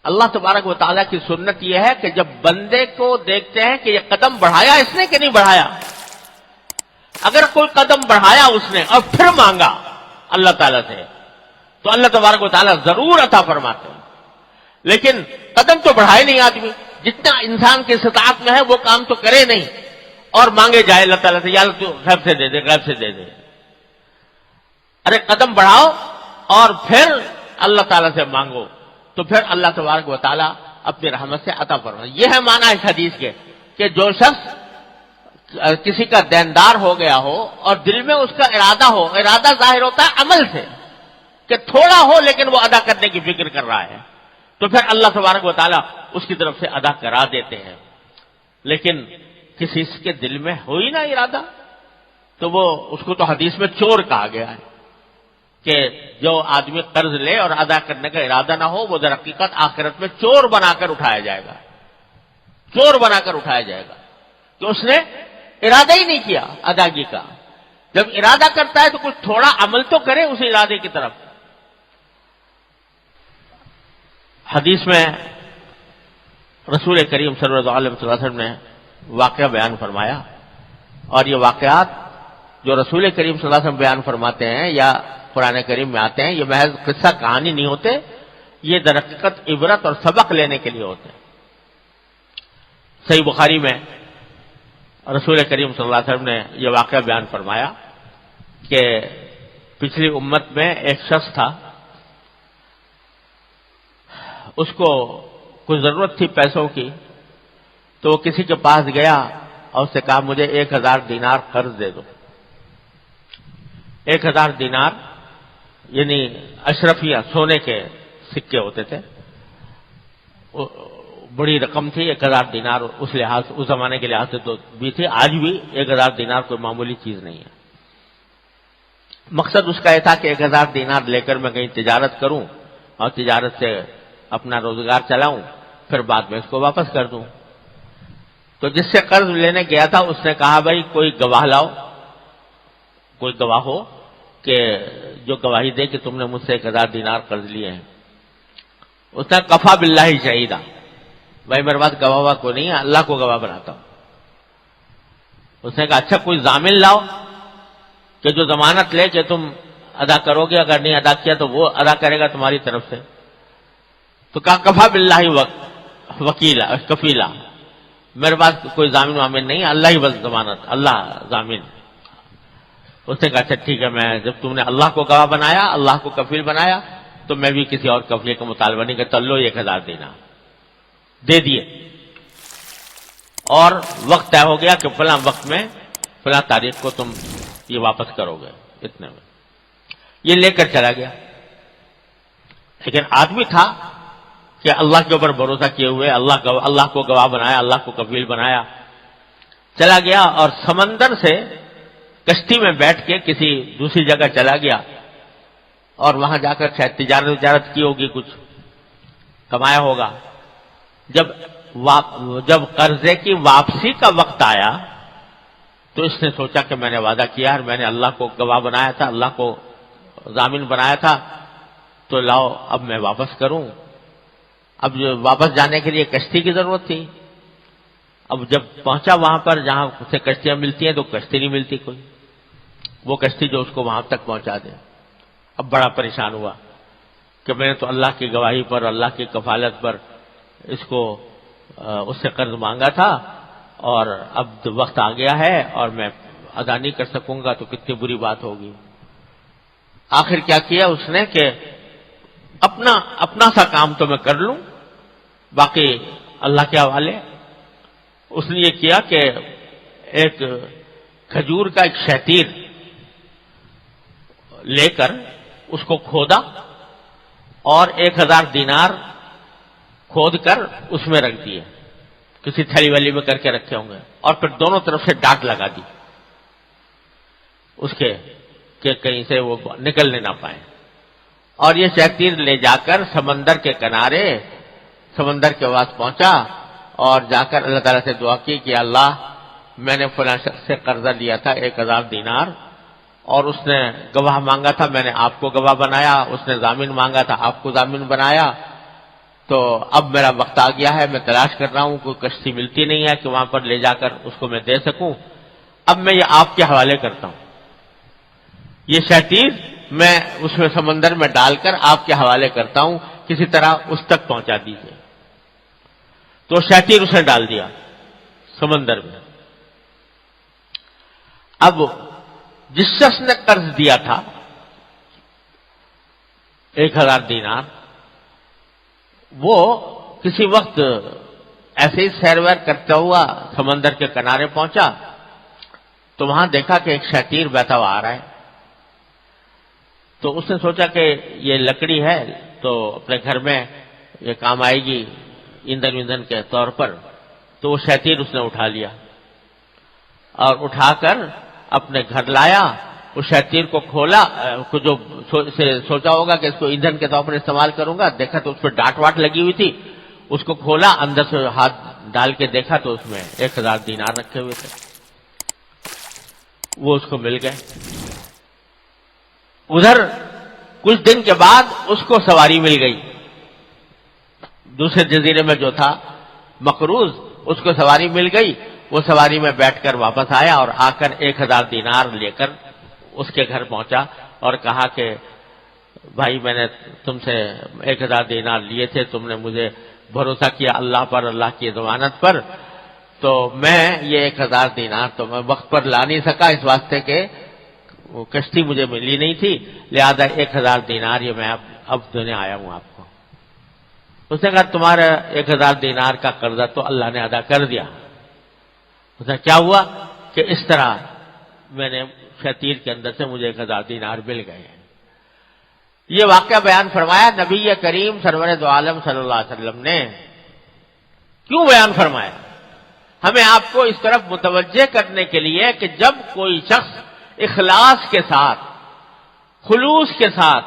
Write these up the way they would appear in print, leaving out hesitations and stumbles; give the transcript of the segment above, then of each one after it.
اللہ تبارک و تعالیٰ کی سنت یہ ہے کہ جب بندے کو دیکھتے ہیں کہ یہ قدم بڑھایا اس نے کہ نہیں بڑھایا، اگر کوئی قدم بڑھایا اس نے اور پھر مانگا اللہ تعالیٰ سے تو اللہ تبارک و تعالیٰ ضرور عطا فرماتے ہیں. لیکن قدم تو بڑھائے نہیں آدمی، جتنا انسان کی استطاعت میں ہے وہ کام تو کرے نہیں اور مانگے جائے اللہ تعالیٰ سے، یا اللہ تو غیب سے دے دے، غیب سے دے دے. ارے قدم بڑھاؤ اور پھر اللہ تعالیٰ سے مانگو تو پھر اللہ تبارک و تعالیٰ اپنی رحمت سے عطا فرمائے. یہ ہے معنی اس حدیث کے کہ جو شخص کسی کا دیندار ہو گیا ہو اور دل میں اس کا ارادہ ہو، ارادہ ظاہر ہوتا ہے عمل سے کہ تھوڑا ہو لیکن وہ ادا کرنے کی فکر کر رہا ہے، تو پھر اللہ تبارک و تعالیٰ اس کی طرف سے ادا کرا دیتے ہیں. لیکن کسی کے دل میں ہو ہی نہ ارادہ تو وہ اس کو تو حدیث میں چور کہا گیا ہے کہ جو آدمی قرض لے اور ادا کرنے کا ارادہ نہ ہو وہ در حقیقت آخرت میں چور بنا کر اٹھایا جائے گا، چور بنا کر اٹھایا جائے گا کہ اس نے ارادہ ہی نہیں کیا ادائیگی کا. جب ارادہ کرتا ہے تو کچھ تھوڑا عمل تو کرے اس ارادے کی طرف. حدیث میں رسول کریم صلی اللہ علیہ وسلم نے واقعہ بیان فرمایا، اور یہ واقعات جو رسول کریم صلی اللہ علیہ وسلم بیان فرماتے ہیں یا قرآن کریم میں آتے ہیں، یہ محض قصہ کہانی نہیں ہوتے، یہ در حقیقت عبرت اور سبق لینے کے لیے ہوتے ہیں. صحیح بخاری میں رسول کریم صلی اللہ علیہ وسلم نے یہ واقعہ بیان فرمایا کہ پچھلی امت میں ایک شخص تھا، اس کو کچھ ضرورت تھی پیسوں کی، تو وہ کسی کے پاس گیا اور اس سے کہا مجھے 1000 دینار قرض دے دو. 1000 دینار یعنی اشرفیہ سونے کے سکے ہوتے تھے، بڑی رقم تھی. 1000 دینار اس لحاظ اس زمانے کے لحاظ سے تو بھی تھی، آج بھی 1000 دینار کوئی معمولی چیز نہیں ہے. مقصد اس کا یہ تھا کہ 1000 دینار لے کر میں کہیں تجارت کروں اور تجارت سے اپنا روزگار چلاؤں، پھر بعد میں اس کو واپس کر دوں. تو جس سے قرض لینے گیا تھا اس نے کہا بھائی کوئی گواہ لاؤ، کوئی گواہ ہو کہ جو گواہی دے کہ تم نے مجھ سے 1000 دینار قرض لیے ہیں. اس نے کفا باللہ شہیدہ، بھائی میرے پاس گواہ کو نہیں ہے، اللہ کو گواہ بناتا ہوں. اس نے کہا اچھا کوئی ضامن لاؤ کہ جو ضمانت لے کہ تم ادا کرو گے، اگر نہیں ادا کیا تو وہ ادا کرے گا تمہاری طرف سے. تو کہا کفا باللہ وکیلا کفیلا، میرے پاس کوئی ضامن وامن نہیں ہے، اللہ ہی بس ضمانت، اللہ ضامن. اس نے کہا اچھا ٹھیک ہے، میں جب تم نے اللہ کو گواہ بنایا، اللہ کو کفیل بنایا، تو میں بھی کسی اور کفیل کا مطالبہ نہیں کرتا. لو 1000 دینار دے دیے، اور وقت طے ہو گیا کہ فلاں وقت میں فلاں تاریخ کو تم یہ واپس کرو گے اتنے میں. یہ لے کر چلا گیا. لیکن آدمی تھا کہ اللہ کے اوپر بھروسہ کیے ہوئے اللہ کو گواہ بنایا، اللہ کو کفیل بنایا. چلا گیا اور سمندر سے کشتی میں بیٹھ کے کسی دوسری جگہ چلا گیا اور وہاں جا کر شاید تجارت کی ہوگی، کچھ کمایا ہوگا. جب قرضے کی واپسی کا وقت آیا تو اس نے سوچا کہ میں نے وعدہ کیا اور میں نے اللہ کو گواہ بنایا تھا، اللہ کو ضامن بنایا تھا، تو لاؤ اب میں واپس کروں. اب جو واپس جانے کے لیے کشتی کی ضرورت تھی. اب جب پہنچا وہاں پر جہاں سے کشتیاں ملتی ہیں تو کشتی نہیں ملتی کوئی، وہ کشتی جو اس کو وہاں تک پہنچا دے. اب بڑا پریشان ہوا کہ میں نے تو اللہ کی گواہی پر، اللہ کی کفالت پر اس سے قرض مانگا تھا، اور اب وقت آ گیا ہے اور میں ادا نہیں کر سکوں گا تو کتنی بری بات ہوگی. آخر کیا کیا اس نے کہ اپنا سا کام تو میں کر لوں، باقی اللہ کے حوالے. اس نے یہ کیا کہ ایک کھجور کا ایک شتیر لے کر اس کو کھودا اور 1000 دینار کھود کر اس میں رکھ دیے، کسی تھیلی والی میں کر کے رکھے ہوں گے، اور پھر دونوں طرف سے ڈاک لگا دی اس کے کہ کہیں سے وہ نکلنے نہ پائیں. اور یہ شتیر لے جا کر سمندر کے کنارے سمندر کے پاس پہنچا اور جا کر اللہ تعالیٰ سے دعا کی کہ اللہ میں نے فلاں شخص سے قرضہ لیا تھا 1000 دینار، اور اس نے گواہ مانگا تھا، میں نے آپ کو گواہ بنایا، اس نے ضامن مانگا تھا، آپ کو ضامن بنایا. تو اب میرا وقت آ گیا ہے، میں تلاش کر رہا ہوں، کوئی کشتی ملتی نہیں ہے کہ وہاں پر لے جا کر اس کو میں دے سکوں، اب میں یہ آپ کے حوالے کرتا ہوں، یہ شتیر میں اس میں سمندر میں ڈال کر آپ کے حوالے کرتا ہوں، کسی طرح اس تک پہنچا دیجیے۔ تو شتیر اسے ڈال دیا سمندر میں۔ اب جس شخص نے قرض دیا تھا 1000 دینار، وہ کسی وقت ایسے ہی سیر ویر کرتا ہوا سمندر کے کنارے پہنچا تو وہاں دیکھا کہ ایک شتیر بہتا ہوا آ رہا ہے، تو اس نے سوچا کہ یہ لکڑی ہے تو اپنے گھر میں یہ کام آئے گی ایندھن کے طور پر، تو وہ شتیر اس نے اٹھا لیا اور اٹھا کر اپنے گھر لایا۔ اس شتیر کو کھولا، جو سوچا ہوگا کہ اس کو ایندھن کے طور پر استعمال کروں گا، دیکھا تو اس پہ ڈانٹ واٹ لگی ہوئی تھی، اس کو کھولا، اندر سے ہاتھ ڈال کے دیکھا تو اس میں 1000 دینار رکھے ہوئے تھے، وہ اس کو مل گئے۔ ادھر کچھ دن کے بعد اس کو سواری مل گئی، دوسرے جزیرے میں جو تھا مقروض، اس کو سواری مل گئی، وہ سواری میں بیٹھ کر واپس آیا اور آ کر 1000 دینار لے کر اس کے گھر پہنچا اور کہا کہ بھائی میں نے تم سے 1000 دینار لیے تھے، تم نے مجھے بھروسہ کیا اللہ پر، اللہ کی ضمانت پر، تو میں یہ 1000 دینار تو میں وقت پر لا نہیں سکا، اس واسطے کہ وہ کشتی مجھے ملی نہیں تھی، لہذا 1000 دینار یہ میں اب دینے آیا ہوں آپ کو۔ اس نے کہا تمہارا 1000 دینار کا قرضہ تو اللہ نے ادا کر دیا۔ اس نے کیا ہوا کہ اس طرح میں نے شتیر کے اندر سے مجھے 1000 دینار مل گئے ہیں۔ یہ واقعہ بیان فرمایا نبی کریم سرور دو عالم صلی اللہ علیہ وسلم نے۔ کیوں بیان فرمایا؟ ہمیں آپ کو اس طرف متوجہ کرنے کے لیے کہ جب کوئی شخص اخلاص کے ساتھ، خلوص کے ساتھ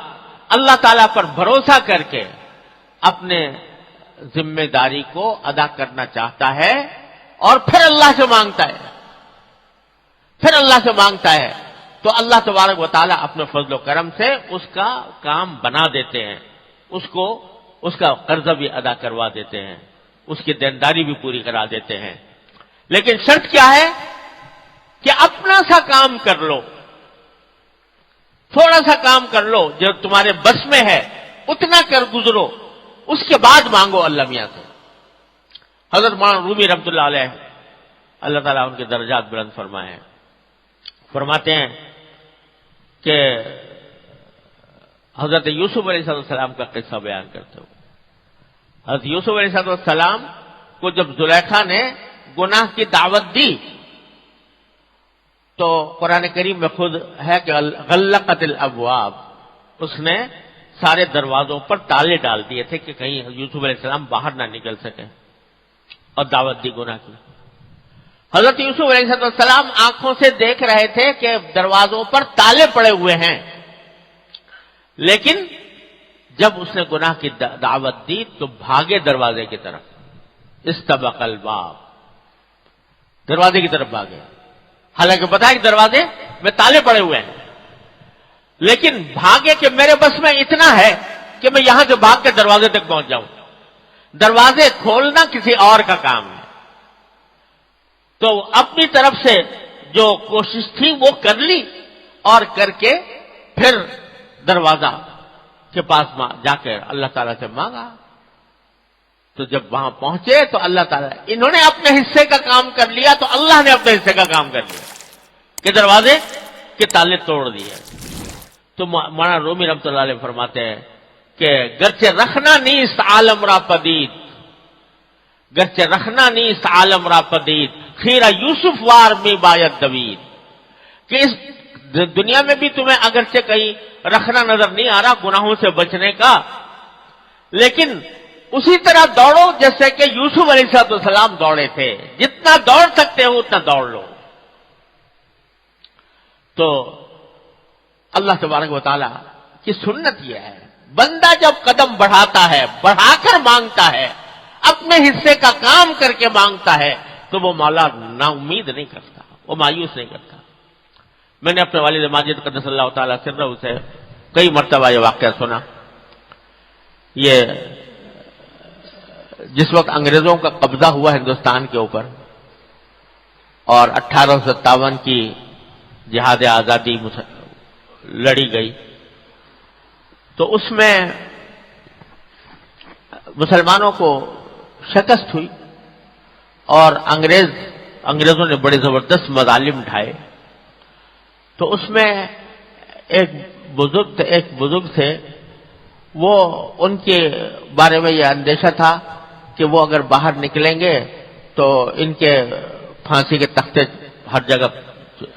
اللہ تعالیٰ پر بھروسہ کر کے اپنے ذمہ داری کو ادا کرنا چاہتا ہے اور پھر اللہ سے مانگتا ہے تو اللہ تبارک و تعالیٰ اپنے فضل و کرم سے اس کا کام بنا دیتے ہیں، اس کا قرضہ بھی ادا کروا دیتے ہیں، اس کی دینداری بھی پوری کرا دیتے ہیں۔ لیکن شرط کیا ہے کہ اپنا سا کام کر لو، تھوڑا سا کام کر لو جو تمہارے بس میں ہے، اتنا کر گزرو، اس کے بعد مانگو اللہ میاں سے۔ حضرت مولانا رومی رحمۃ اللہ علیہ، اللہ تعالیٰ ان کے درجات بلند فرمائے، فرماتے ہیں کہ حضرت یوسف علیہ السلام کا قصہ بیان کرتے ہو۔ حضرت یوسف علیہ السلام کو جب زلیخا نے گناہ کی دعوت دی تو قرآن کریم میں خود ہے کہ غلقت الابواب، اس نے سارے دروازوں پر تالے ڈال دیے تھے کہ کہیں یوسف علیہ السلام باہر نہ نکل سکے، اور دعوت دی گناہ کی۔ حضرت یوسف علیہ السلام آنکھوں سے دیکھ رہے تھے کہ دروازوں پر تالے پڑے ہوئے ہیں، لیکن جب اس نے گناہ کی دعوت دی تو بھاگے دروازے کی طرف، استبق الباب، دروازے کی طرف بھاگے، حالانکہ پتا ہے کہ دروازے میں تالے پڑے ہوئے ہیں، لیکن بھاگے کہ میرے بس میں اتنا ہے کہ میں یہاں سے بھاگ کے دروازے تک پہنچ جاؤں۔ دروازے کھولنا کسی اور کا کام ہے، تو اپنی طرف سے جو کوشش تھی وہ کر لی، اور کر کے پھر دروازہ کے پاس جا کے اللہ تعالیٰ سے مانگا۔ تو جب وہاں پہنچے تو اللہ تعالیٰ، انہوں نے اپنے حصے کا کام کر لیا تو اللہ نے اپنے حصے کا کام کر لیا کہ دروازے کے تالے توڑ دیے۔ تو مولانا رومی رحمۃ اللہ علیہ فرماتے ہیں کہ گرچہ رکھنا نیست عالم را پدید، گرچہ رکھنا نیست عالم را پدید، خیرہ یوسف وار میں باید دوید، کہ اس دنیا میں بھی تمہیں اگرچہ کہیں رکھنا نظر نہیں آ رہا گناہوں سے بچنے کا، لیکن اسی طرح دوڑو جیسے کہ یوسف علیہ السلام دوڑے تھے، جتنا دوڑ سکتے ہو اتنا دوڑ لو۔ تو اللہ تبارک و تعالیٰ کی سنت یہ ہے، بندہ جب قدم بڑھاتا ہے، بڑھا کر مانگتا ہے، اپنے حصے کا کام کر کے مانگتا ہے، تو وہ مولا نا امید نہیں کرتا، وہ مایوس نہیں کرتا۔ میں نے اپنے والد ماجد قدس اللہ تعالیٰ سرہ سے کئی مرتبہ یہ واقعہ سنا۔ یہ جس وقت انگریزوں کا قبضہ ہوا ہندوستان کے اوپر اور 1857 کی جہاد آزادی لڑی گئی، تو اس میں مسلمانوں کو شکست ہوئی اور انگریزوں نے بڑے زبردست مظالم اٹھائے. تو اس میں ایک بزرگ تھے، وہ ان کے بارے میں یہ اندیشہ تھا کہ وہ اگر باہر نکلیں گے تو ان کے پھانسی کے تختے ہر جگہ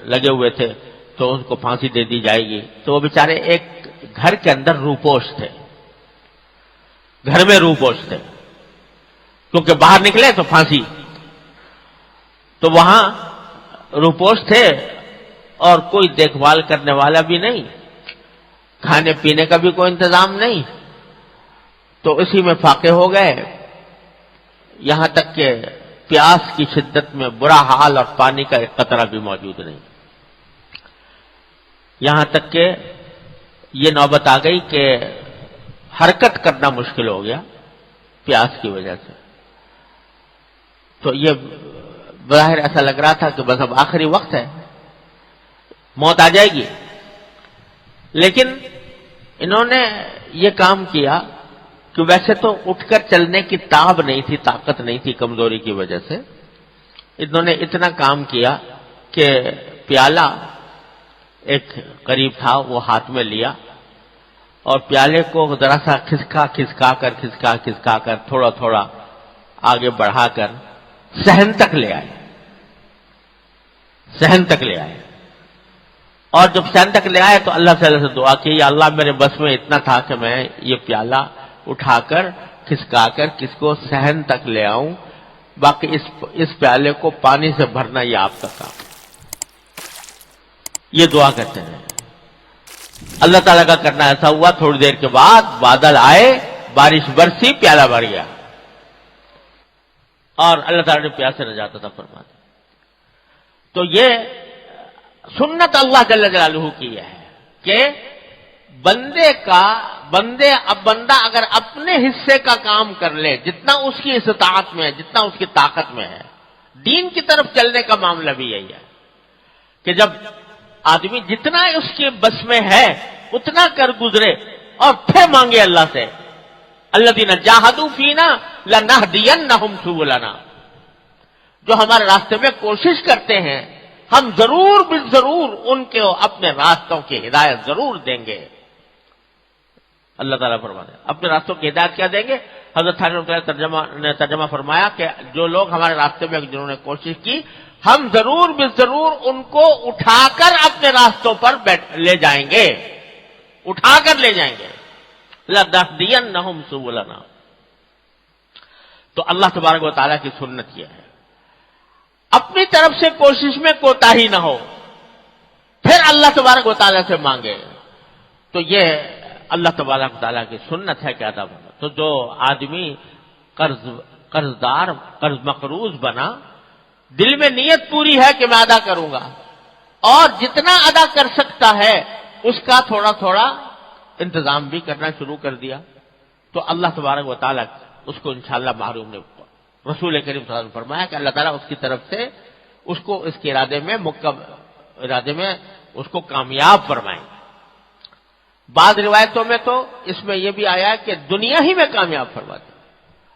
لگے ہوئے تھے، تو ان کو پھانسی دے دی جائے گی. تو وہ بیچارے ایک گھر کے اندر روپوش تھے، گھر میں روپوش تھے، کیونکہ باہر نکلے تو پھانسی. تو وہاں روپوش تھے اور کوئی دیکھ بھال کرنے والا بھی نہیں، کھانے پینے کا بھی کوئی انتظام نہیں. تو اسی میں فاقے ہو گئے، یہاں تک کہ پیاس کی شدت میں برا حال اور پانی کا ایک قطرہ بھی موجود نہیں. یہاں تک کہ یہ نوبت آ گئی کہ حرکت کرنا مشکل ہو گیا پیاس کی وجہ سے. تو یہ بظاہر ایسا لگ رہا تھا کہ بس اب آخری وقت ہے، موت آ جائے گی. لیکن انہوں نے یہ کام کیا کہ ویسے تو اٹھ کر چلنے کی تاب نہیں تھی، طاقت نہیں تھی کمزوری کی وجہ سے. انہوں نے اتنا کام کیا کہ پیالہ ایک قریب تھا وہ ہاتھ میں لیا اور پیالے کو ذرا سا کھسکا کر تھوڑا تھوڑا آگے بڑھا کر صحن تک لے آئے. اور جب صحن تک لے آئے تو اللہ تعالی سے دعا کی، یا اللہ میرے بس میں اتنا تھا کہ میں یہ پیالہ اٹھا کر کھسکا کر کس کو صحن تک لے آؤں، باقی اس پیالے کو پانی سے بھرنا یہ آپ کا کام. یہ دعا کرتے ہیں. اللہ تعالیٰ کا کرنا ایسا ہوا، تھوڑی دیر کے بعد بادل آئے، بارش برسی، پیالہ بھر گیا اور اللہ تعالیٰ نے پیاس سے نجات عطا فرما دی. تو یہ سنت اللہ جل جلالہ کی ہے کہ بندہ اگر اپنے حصے کا کام کر لے، جتنا اس کی استطاعت میں ہے، جتنا اس کی طاقت میں ہے. دین کی طرف چلنے کا معاملہ بھی یہی ہے کہ جب آدمی جتنا اس کے بس میں ہے اتنا کر گزرے اور پھر مانگے اللہ سے. الذین جاہدوا فینا لنہدینہم سبلنا، جو ہمارے راستے میں کوشش کرتے ہیں ہم ضرور بالضرور ان کو اپنے راستوں کی ہدایت ضرور دیں گے. اللہ تعالیٰ فرماتے ہیں اپنے راستوں کی ہدایت کیا دیں گے. حضرت نے ترجمہ فرمایا کہ جو لوگ ہمارے راستے میں جنہوں نے کوشش کی، ہم ضرور بالضرور ان کو اٹھا کر اپنے راستوں پر لے جائیں گے، اٹھا کر لے جائیں گے. لَنَهْدِيَنَّهُمْ سُبُلَنَا. تو اللہ تبارک و تعالیٰ کی سنت یہ ہے، اپنی طرف سے کوشش میں کوتاہی نہ ہو، پھر اللہ تبارک و تعالیٰ سے مانگے. تو یہ اللہ تبارک و تعالیٰ کی سنت ہے کہ ادا بنا. تو جو آدمی قرض مقروض بنا، دل میں نیت پوری ہے کہ میں ادا کروں گا، اور جتنا ادا کر سکتا ہے اس کا تھوڑا تھوڑا انتظام بھی کرنا شروع کر دیا، تو اللہ تبارک و تعالیٰ اس کو انشاءاللہ محروم نے. رسول کریم صلی اللہ علیہ وسلم فرمایا کہ اللہ تعالیٰ اس کی طرف سے اس کو اس کے ارادے میں اس کو کامیاب فرمائیں. بعض روایتوں میں تو اس میں یہ بھی آیا ہے کہ دنیا ہی میں کامیاب فرماتے،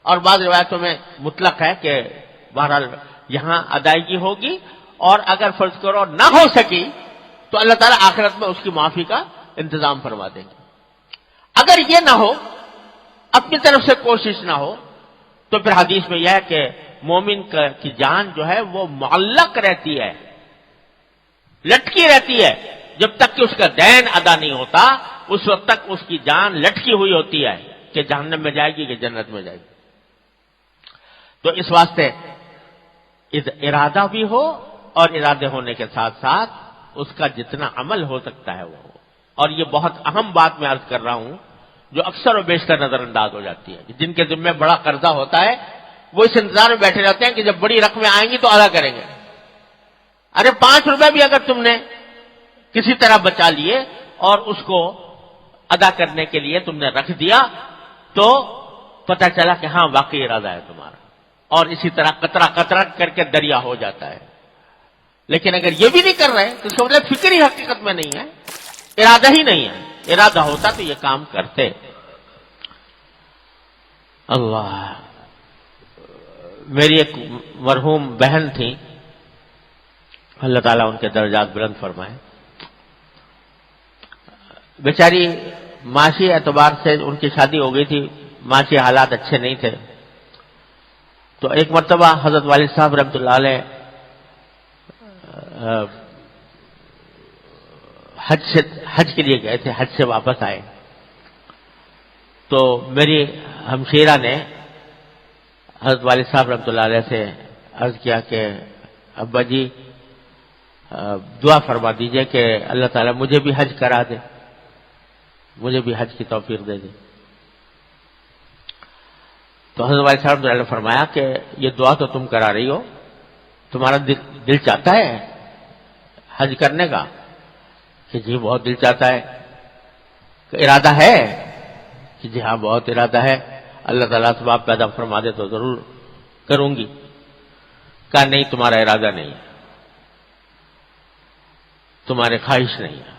اور بعض روایتوں میں مطلق ہے کہ بہرحال یہاں ادائیگی ہوگی، اور اگر فرض کرو نہ ہو سکی تو اللہ تعالیٰ آخرت میں اس کی معافی کا انتظام فرما دیں گے. اگر یہ نہ ہو، اپنی طرف سے کوشش نہ ہو، تو پھر حدیث میں یہ ہے کہ مومن کی جان جو ہے وہ معلق رہتی ہے، لٹکی رہتی ہے، جب تک کہ اس کا دین ادا نہیں ہوتا اس وقت تک اس کی جان لٹکی ہوئی ہوتی ہے کہ جہنم میں جائے گی کہ جنت میں جائے گی. تو اس واسطے ارادہ بھی ہو، اور ارادے ہونے کے ساتھ ساتھ اس کا جتنا عمل ہو سکتا ہے وہ ہو. اور یہ بہت اہم بات میں عرض کر رہا ہوں جو اکثر و بیشتر نظر انداز ہو جاتی ہے، کہ جن کے ذمہ بڑا قرضہ ہوتا ہے وہ اس انتظار میں بیٹھے رہتے ہیں کہ جب بڑی رقمیں آئیں گی تو ادا کریں گے. ارے 5 روپے بھی اگر تم نے کسی طرح بچا لیے اور اس کو ادا کرنے کے لیے تم نے رکھ دیا تو پتہ چلا کہ ہاں واقعی ارادہ ہے تمہارا، اور اسی طرح قطرہ قطرہ کر کے دریا ہو جاتا ہے۔ لیکن اگر یہ بھی نہیں کر رہے تو اس کا مطلب فکر ہی حقیقت میں نہیں ہے، ارادہ ہی نہیں ہے۔ ارادہ ہوتا تو یہ کام کرتے۔ اللہ، میری ایک مرحوم بہن تھی، اللہ تعالیٰ ان کے درجات بلند فرمائے، بیچاری معاشی اعتبار سے ان کی شادی ہو گئی تھی، معاشی حالات اچھے نہیں تھے، تو ایک مرتبہ حضرت والد صاحب رحمۃ اللہ علیہ حج کے لیے گئے تھے، حج سے واپس آئے تو میری ہمشیرہ نے حضرت والد صاحب رحمۃ اللہ علیہ سے عرض کیا کہ ابا جی دعا فرما دیجئے کہ اللہ تعالیٰ مجھے بھی حج کرا دے، مجھے بھی حج کی توفیق دے دے۔ تو حضرت والد صاحب نے فرمایا کہ یہ دعا تو تم کرا رہی ہو، تمہارا دل چاہتا ہے حج کرنے کا؟ کہ جی بہت دل چاہتا ہے۔ کہ ارادہ ہے؟ کہ جی ہاں بہت ارادہ ہے، اللہ تعالیٰ سے آپ پیدا فرما دے تو ضرور کروں گی۔ کہا نہیں، تمہارا ارادہ نہیں ہے، تمہاری خواہش نہیں ہے۔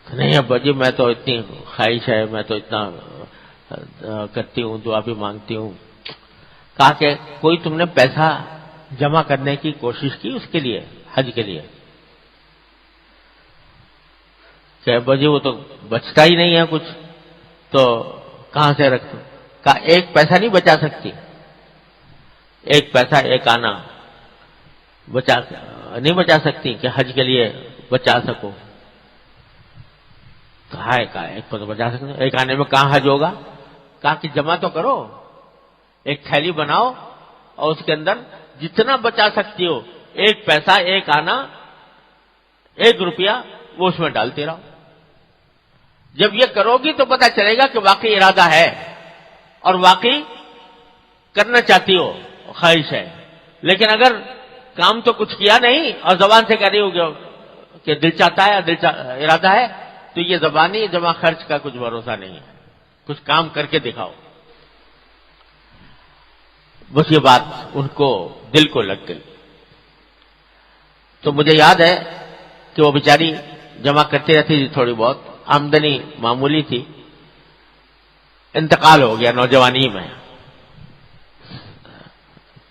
نہیں ابا جی میں تو اتنی خواہش ہے، میں تو اتنا کرتی ہوں، دعا بھی مانگتی ہوں۔ کہا کہ کوئی تم نے پیسہ جمع کرنے کی کوشش کی اس کے لیے، حج کے لیے؟ کہ ابا جی وہ تو بچتا ہی نہیں ہے کچھ، تو کہاں سے رکھ؟ کہا ایک پیسہ نہیں بچا سکتی، ایک پیسہ ایک آنا نہیں بچا سکتی کہ حج کے لیے بچا سکو؟ کہا ایک تو بچا سکتے، ایک آنے میں کہاں حج ہوگا؟ کہا کہ جمع تو کرو، ایک تھیلی بناؤ اور اس کے اندر جتنا بچا سکتی ہو، ایک پیسہ ایک آنا، 1 روپیہ وہ اس میں ڈالتے رہو۔ جب یہ کرو گی تو پتہ چلے گا کہ واقعی ارادہ ہے اور واقعی کرنا چاہتی ہو، خواہش ہے۔ لیکن اگر کام تو کچھ کیا نہیں اور زبان سے کہہ رہی ہو کہ دل چاہتا ہے، ارادہ ہے، تو یہ زبانی جمع خرچ کا کچھ بھروسہ نہیں ہے، کچھ کام کر کے دکھاؤ۔ بس یہ بات ان کو دل کو لگ گئی۔ تو مجھے یاد ہے کہ وہ بیچاری جمع کرتی رہتی تھی، تھوڑی بہت آمدنی معمولی تھی، انتقال ہو گیا نوجوانی میں،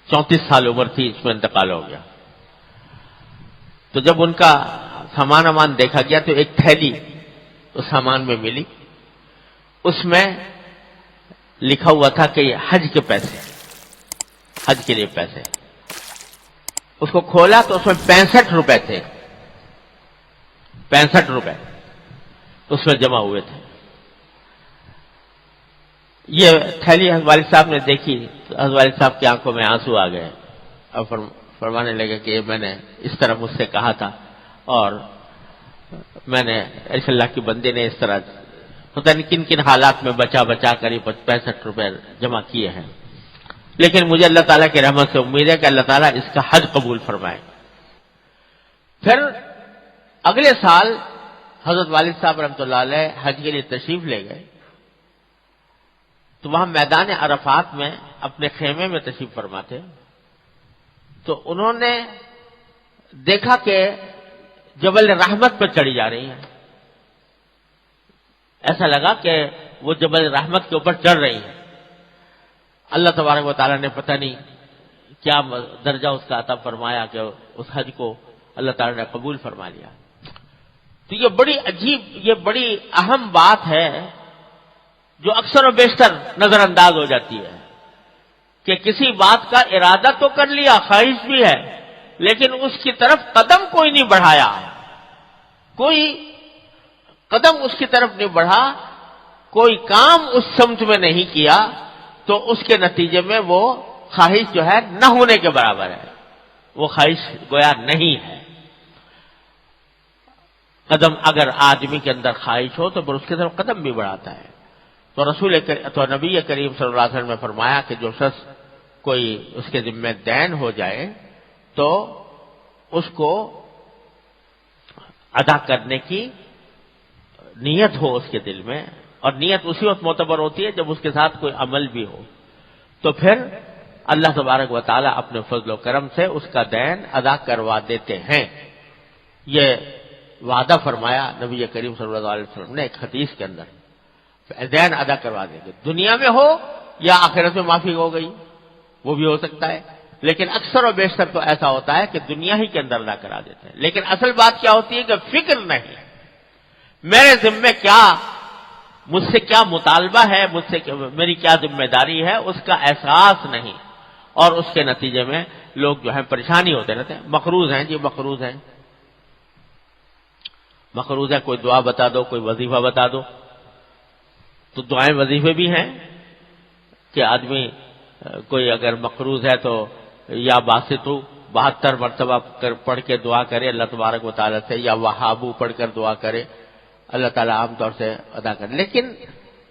34 سال عمر تھی، اس میں انتقال ہو گیا۔ تو جب ان کا سامان وامان دیکھا گیا تو ایک تھیلی اس سامان میں ملی، اس میں لکھا ہوا تھا کہ یہ حج کے پیسے، حج کے لیے پیسے۔ اس کو کھولا تو اس میں 65 روپے تھے، 65 روپے اس میں جمع ہوئے تھے۔ یہ تھیلی حضرت والد صاحب نے دیکھی تو حضرت والد صاحب کی آنکھوں میں آنسو آ گئے اور فرمانے لگے کہ میں نے اس طرح مجھ سے کہا تھا اور میں نے ایسے اللہ کی بندے نے اس طرح پتہ نہیں کن کن حالات میں بچا بچا کر 65 روپے جمع کیے ہیں، لیکن مجھے اللہ تعالیٰ کی رحمت سے امید ہے کہ اللہ تعالیٰ اس کا حج قبول فرمائے۔ پھر اگلے سال حضرت والد صاحب رحمۃ اللہ علیہ حج کے لیے تشریف لے گئے، تو وہاں میدان عرفات میں اپنے خیمے میں تشریف فرما تھے، تو انہوں نے دیکھا کہ جبل رحمت پر چڑھی جا رہی ہیں، ایسا لگا کہ وہ جبل رحمت کے اوپر چڑھ رہی ہیں۔ اللہ تبارک و تعالیٰ نے پتہ نہیں کیا درجہ اس کا عطا فرمایا کہ اس حج کو اللہ تعالیٰ نے قبول فرما لیا۔ تو یہ بڑی عجیب، یہ بڑی اہم بات ہے جو اکثر و بیشتر نظر انداز ہو جاتی ہے کہ کسی بات کا ارادہ تو کر لیا، خواہش بھی ہے، لیکن اس کی طرف قدم کوئی نہیں بڑھایا، کوئی قدم اس کی طرف نہیں بڑھا، کوئی کام اس سمت میں نہیں کیا، تو اس کے نتیجے میں وہ خواہش جو ہے نہ ہونے کے برابر ہے، وہ خواہش گویا نہیں ہے۔ قدم اگر آدمی کے اندر خواہش ہو تو پھر اس کی طرف قدم بھی بڑھاتا ہے۔ تو نبی کریم صلی اللہ علیہ وسلم نے فرمایا کہ جو شخص کوئی اس کے ذمہ دین ہو جائے تو اس کو ادا کرنے کی نیت ہو اس کے دل میں، اور نیت اسی وقت معتبر ہوتی ہے جب اس کے ساتھ کوئی عمل بھی ہو، تو پھر اللہ تبارک و تعالیٰ اپنے فضل و کرم سے اس کا دین ادا کروا دیتے ہیں۔ یہ وعدہ فرمایا نبی کریم صلی اللہ علیہ وسلم نے ایک حدیث کے اندر، دین ادا کروا دیں گے، دنیا میں ہو یا آخرت میں معافی ہو گئی وہ بھی ہو سکتا ہے، لیکن اکثر و بیشتر تو ایسا ہوتا ہے کہ دنیا ہی کے اندر ادا کرا دیتے ہیں۔ لیکن اصل بات کیا ہوتی ہے کہ فکر نہیں، میرے ذمے کیا، مجھ سے کیا مطالبہ ہے، مجھ سے میری کیا ذمہ داری ہے، اس کا احساس نہیں، اور اس کے نتیجے میں لوگ جو ہے پریشانی ہوتے رہتے ہیں۔ مقروض ہیں جی، مقروض ہیں، مقروض ہے، کوئی دعا بتا دو، کوئی وظیفہ بتا دو، تو دعائیں وظیفے بھی ہیں کہ آدمی کوئی اگر مقروض ہے تو یا باسطو 72 مرتبہ پڑھ کے دعا کرے اللہ تبارک و تعالیٰ سے، یا وہابو پڑھ کر دعا کرے، اللہ تعالیٰ عام طور سے ادا کرے۔ لیکن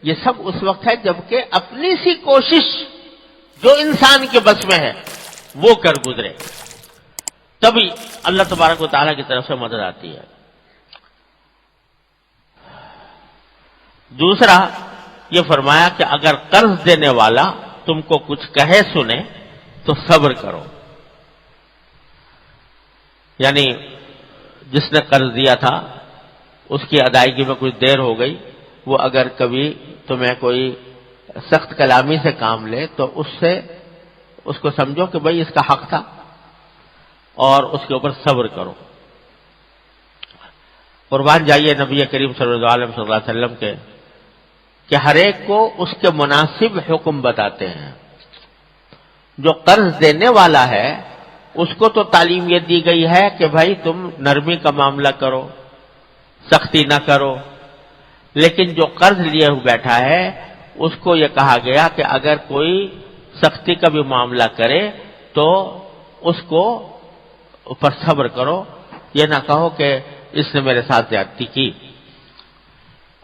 یہ سب اس وقت ہے جبکہ اپنی سی کوشش جو انسان کے بس میں ہے وہ کر گزرے، تبھی اللہ تبارک و تعالیٰ کی طرف سے مدد آتی ہے۔ دوسرا یہ فرمایا کہ اگر قرض دینے والا تم کو کچھ کہے سنے تو صبر کرو، یعنی جس نے قرض دیا تھا اس کی ادائیگی میں کچھ دیر ہو گئی، وہ اگر کبھی تمہیں کوئی سخت کلامی سے کام لے تو اس کو سمجھو کہ بھئی اس کا حق تھا اور اس کے اوپر صبر کرو۔ قربان جائیے نبی کریم صلی اللہ علیہ وسلم کے کہ ہر ایک کو اس کے مناسب حکم بتاتے ہیں۔ جو قرض دینے والا ہے اس کو تو تعلیم یہ دی گئی ہے کہ بھائی تم نرمی کا معاملہ کرو، سختی نہ کرو، لیکن جو قرض لیے ہوئے بیٹھا ہے اس کو یہ کہا گیا کہ اگر کوئی سختی کا بھی معاملہ کرے تو اس کو اوپر صبر کرو، یہ نہ کہو کہ اس نے میرے ساتھ زیادتی کی۔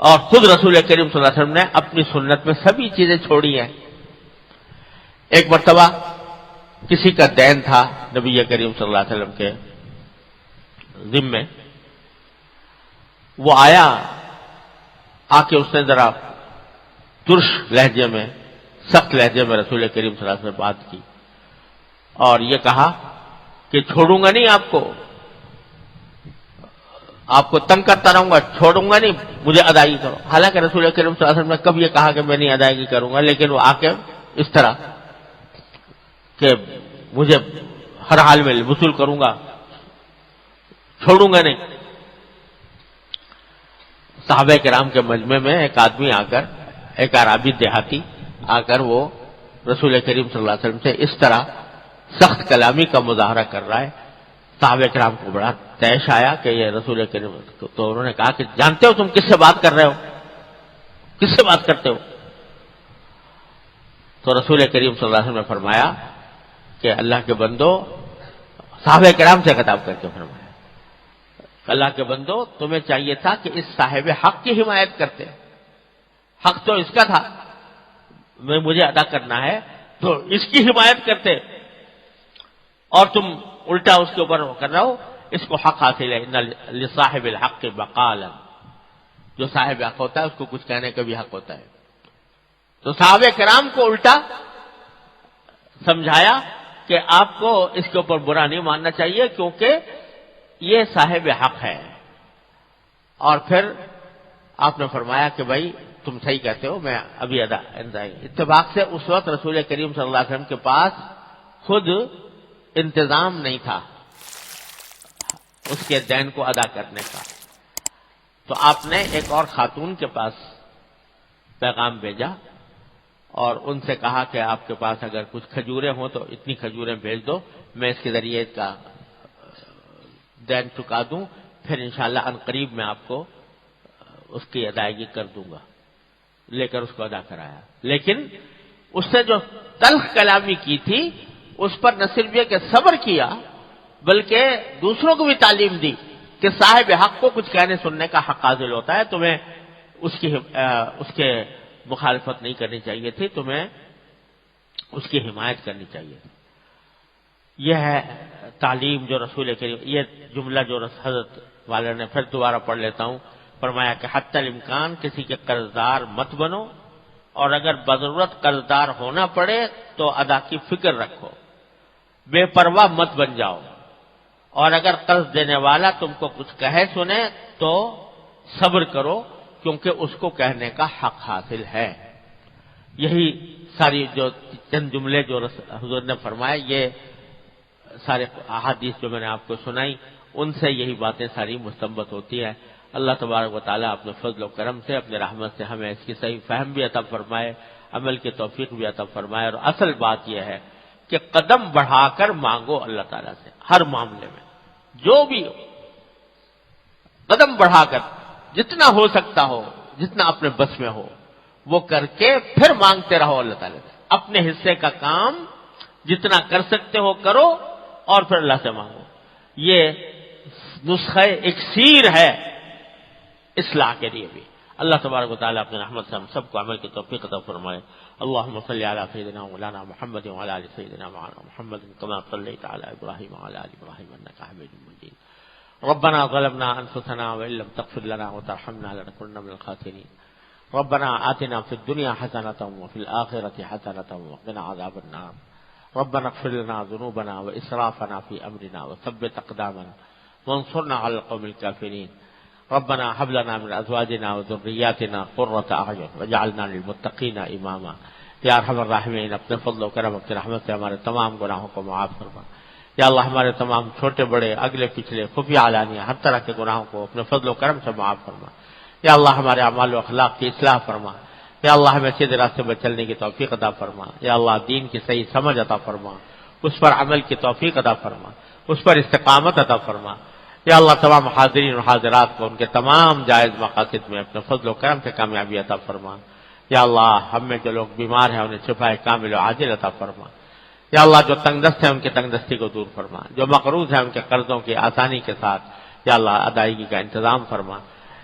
اور خود رسول کریم صلی اللہ علیہ وسلم نے اپنی سنت میں سبھی چیزیں چھوڑی ہیں۔ ایک مرتبہ کسی کا دین تھا نبی کریم صلی اللہ علیہ وسلم کے ذمے، وہ آیا، آ کے اس نے ذرا ترش لہجے میں، سخت لہجے میں رسول کریم صلی اللہ علیہ وسلم بات کی اور یہ کہا کہ چھوڑوں گا نہیں آپ کو تنگ کرتا رہوں گا، چھوڑوں گا نہیں، مجھے ادائیگی کرو۔ حالانکہ رسول کریم صلی اللہ علیہ وسلم نے کب یہ کہا کہ میں نہیں ادائیگی کروں گا، لیکن وہ آ کے اس طرح کہ مجھے ہر حال میں وصول کروں گا، چھوڑوں گا نہیں۔ صحابہ کرام کے مجمع میں ایک آدمی آ کر، ایک عربی دیہاتی آ کر وہ رسول کریم صلی اللہ علیہ وسلم سے اس طرح سخت کلامی کا مظاہرہ کر رہا ہے۔ صحابہ کرام کو بڑا تیش آیا کہ یہ رسول کریم، تو انہوں نے کہا کہ جانتے ہو تم کس سے بات کر رہے ہو، کس سے بات کرتے ہو؟ تو رسول کریم صلی اللہ علیہ وسلم نے فرمایا کہ اللہ کے بندو، صحابہ کرام سے خطاب کر کے فرمایا اللہ کے بندو تمہیں چاہیے تھا کہ اس صاحب حق کی حمایت کرتے، حق تو اس کا تھا، مجھے ادا کرنا ہے تو اس کی حمایت کرتے، اور تم الٹا اس کے اوپر کر رہا ہو۔ اس کو حق حاصل ہے، ان لصاحب الحق مقالا، جو صاحب حق ہوتا ہے اس کو کچھ کہنے کا بھی حق ہوتا ہے۔ تو صحابہ کرام کو الٹا سمجھایا کہ آپ کو اس کے اوپر برا نہیں ماننا چاہیے کیونکہ یہ صاحب حق ہے۔ اور پھر آپ نے فرمایا کہ بھائی تم صحیح کہتے ہو، میں ابھی اتفاق سے اس وقت رسول کریم صلی اللہ علیہ وسلم کے پاس خود انتظام نہیں تھا اس کے دین کو ادا کرنے کا، تو آپ نے ایک اور خاتون کے پاس پیغام بھیجا اور ان سے کہا کہ آپ کے پاس اگر کچھ کھجوریں ہوں تو اتنی کھجوریں بھیج دو، میں اس کے ذریعے اس کا دین چکا دوں، پھر انشاءاللہ عنقریب میں آپ کو اس کی ادائیگی کر دوں گا۔ لے کر اس کو ادا کرایا، لیکن اس نے جو تلخ کلامی کی تھی اس پر نہ صرف یہ کہ صبر کیا بلکہ دوسروں کو بھی تعلیم دی کہ صاحب حق کو کچھ کہنے سننے کا حق حاصل ہوتا ہے، تمہیں اس کے مخالفت نہیں کرنی چاہیے تھی، تمہیں اس کی حمایت کرنی چاہیے تھی۔ یہ ہے تعلیم جو رسول کریم، یہ جملہ جو حضرت والے نے پھر دوبارہ پڑھ لیتا ہوں، فرمایا کہ حتی الامکان کسی کے قرضدار مت بنو، اور اگر بضرورت قرضدار ہونا پڑے تو ادا کی فکر رکھو، بے پرواہ مت بن جاؤ، اور اگر قرض دینے والا تم کو کچھ کہے سنے تو صبر کرو، کیونکہ اس کو کہنے کا حق حاصل ہے۔ یہی ساری جو چند جملے جو حضور نے فرمائے، یہ سارے احادیث جو میں نے آپ کو سنائی، ان سے یہی باتیں ساری مستنبط ہوتی ہیں۔ اللہ تبارک و تعالیٰ اپنے فضل و کرم سے، اپنے رحمت سے ہمیں اس کی صحیح فہم بھی عطا فرمائے، عمل کی توفیق بھی عطا فرمائے، اور اصل بات یہ ہے کہ قدم بڑھا کر مانگو اللہ تعالیٰ سے، ہر معاملے میں جو بھی ہو، قدم بڑھا کر جتنا ہو سکتا ہو، جتنا اپنے بس میں ہو، وہ کر کے پھر مانگتے رہو اللہ تعالیٰ سے۔ اپنے حصے کا کام جتنا کر سکتے ہو کرو، اور پھر اللہ سے مانگو۔ یہ نسخہ اکسیر ہے اصلاح کے لیے بھی۔ اللہ تبارک و تعالیٰ اپنے رحمت سے ہم سب کو عمل کی توفیق عطا فرمائے۔ اللهم صل على سيدنا مولانا محمد وعلى ال سيدنا محمد كما صليت على ابراهيم وعلى ال ابراهيم انك حميد مجيد۔ ربنا ظلمنا انفسنا وان لم تغفر لنا وترحمنا لنكونن من الخاسرين۔ ربنا آتنا في الدنيا حسنة وفي الآخرة حسنة وقنا عذاب النار۔ ربنا اغفر لنا ذنوبنا وإسرافنا في أمرنا وثبت أقدامنا وانصرنا على القوم الكافرين۔ ربنا هب لنا من أزواجنا وذرياتنا قرة أعين واجعلنا للمتقين إماما۔ یا ارحم الراحمین، اپنے فضل و کرم، اپنے رحمت سے ہمارے تمام گناہوں کو معاف فرما۔ یا اللہ ہمارے تمام چھوٹے بڑے، اگلے پچھلے، خفیہ علانیہ، ہر طرح کے گناہوں کو اپنے فضل و کرم سے معاف فرما۔ یا اللہ ہمارے اعمال و اخلاق کی اصلاح فرما۔ یا اللہ ہمیں سیدھے راستے پر چلنے کی توفیق عطا فرما۔ یا اللہ دین کی صحیح سمجھ عطا فرما، اس پر عمل کی توفیق عطا فرما، اس پر استقامت عطا فرما۔ یا اللہ تمام حاضرین اور حاضرات کو ان کے تمام جائز مقاصد میں اپنے فضل و کرم سے کامیابی عطا فرما۔ یا اللہ ہم میں جو لوگ بیمار ہیں انہیں شفا کامل و عاجل عطا فرما۔ یا اللہ جو تنگ دست ہیں ان کی تنگ دستی کو دور فرما، جو مقروض ہیں ان کے قرضوں کی آسانی کے ساتھ یا اللہ ادائیگی کا انتظام فرما۔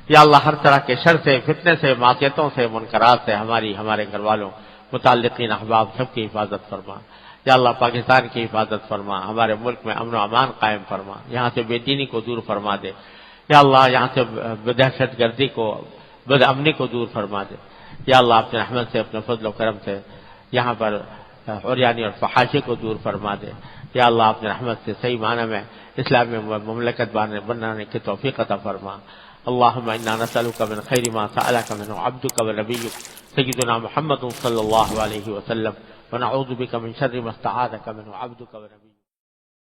یا اللہ ہر طرح کے شر سے، فتنے سے، معصیتوں سے، منکرات سے ہمارے گھر والوں، متعلقین، احباب سب کی حفاظت فرما۔ یا اللہ پاکستان کی حفاظت فرما، ہمارے ملک میں امن و امان قائم فرما، یہاں سے بے دینی کو دور فرما دے۔ یا اللہ یہاں سے دہشت گردی کو، بد امنی کو دور فرما دے۔ یا اللہ اپنے رحمت سے، اپنے فضل و کرم سے یہاں پر عریانی اور فحاشی کو دور فرما دے۔ یا اللہ اپنے رحمت سے صحیح معنی میں اسلامی مملکت بنانے کی توفیق عطا فرما۔ اللهم انا نسألك من خير ما سألك منه عبدك ونبيك سيدنا محمد صلى الله عليه وسلم، ونعوذ بك من شر ما استعاذك منه عبدك ونبيك۔